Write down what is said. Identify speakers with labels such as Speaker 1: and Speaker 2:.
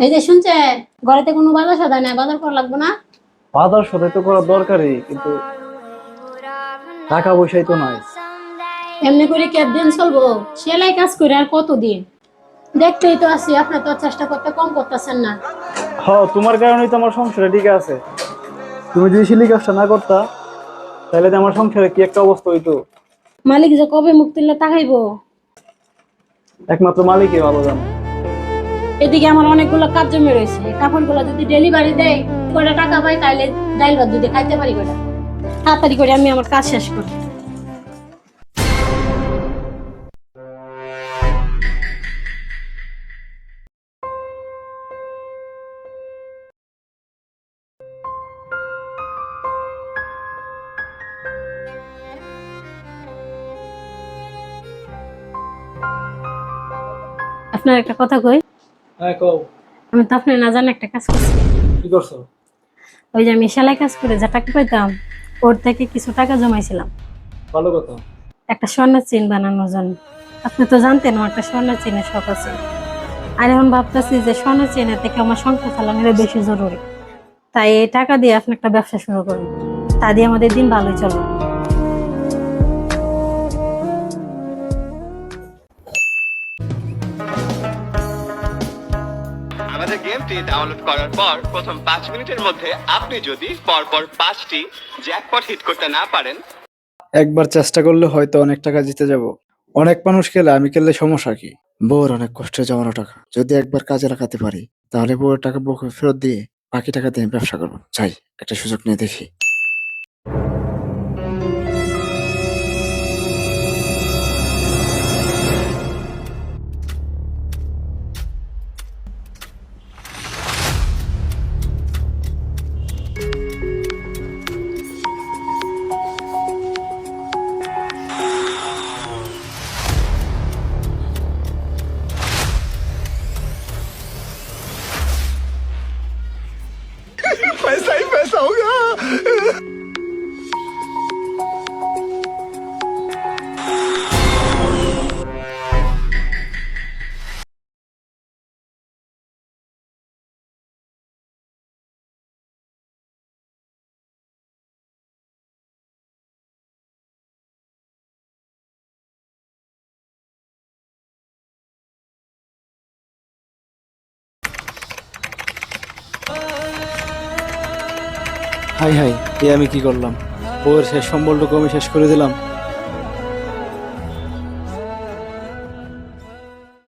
Speaker 1: এই যে শুনছে, ঘরেতে কোনো বাজার সদাই নাই, বাজার করা লাগবে না?
Speaker 2: বাজার সদাই তো করা দরকারই, কিন্তু টাকা পয়সাই তো নাই।
Speaker 1: এমনি করে কি আর দিন চলবো? সেলাই কাজ করে আর কতদিন? দেখতেই তো আছি, আপনি তো চেষ্টা করতে কম করতেছেন না।
Speaker 2: তোমার কারণেই তো আমার সংসারে ঠিক আছে। তুমি যদি সিলি কাজটা না করতা, তাহলে তো আমার সংসারে কি একটা অবস্থা হইতো।
Speaker 1: মালিক যে কবে মুখ তুললে তাকাইবো?
Speaker 2: একমাত্র মালিকই ভালো জানে।
Speaker 1: এদিকে আমার অনেকগুলো কাজ জমে রয়েছে, কাপড়গুলো যদি ডেলিভারি দেয় কয়টা টাকা পাই, তাইলে ডাইল ভাত যদি খাইতে পারি কয়টা। তাড়াতাড়ি করে আমি আমার কাজ শেষ করি। আপনার একটা কথা কই।
Speaker 2: হ্যাঁ, কও।
Speaker 1: আমি তো আপনার না জানি একটা কাজ করছি।
Speaker 2: কি করছো?
Speaker 1: ওই যে আমি সেলাই কাজ করে যা টাকা পাইতাম, ওর থেকে কিছু টাকা জমাইছিলাম
Speaker 2: ভালো কথা।
Speaker 1: একটা স্বর্ণের চেইন বানানোর জন্য। আপনি তো জানতেন আমার একটা স্বর্ণের চেইনের শখ আছে। আর এখন ভাবতেছি যে স্বর্ণের চেইনের থেকে আমার সংসার চালানোর বেশি জরুরি। তাই এই টাকা দিয়ে আপনি একটা ব্যবসা শুরু করুন, তা দিয়ে আমাদের দিন ভালোই চলবে।
Speaker 3: আমাদের গেমটি ডাউনলোড করার পর প্রথম 5 মিনিটের মধ্যে আপনি যদি পরপর 5টি জ্যাকপট হিট করতে না পারেন,
Speaker 2: একবার চেষ্টা করলে হয়তো অনেক টাকা জিতে যাব। অনেক মানুষ খেলে, আমি খেললে সমস্যা কি? বউর অনেক কষ্টে জমানো টাকা যদি একবার কাজে লাগাতে পারি, তাহলে বউয়ের টাকা বউকে ফেরত দিয়ে বাকি টাকা দিয়ে আমি ব্যবসা করবো। চাই একটা সুযোগ নিয়ে দেখি।
Speaker 3: पैसा ही पैसा होगा।
Speaker 2: হাই হাই, এ আমি কি করলাম? বউয়ের শেষ সম্বলটুকু আমি শেষ করে দিলাম।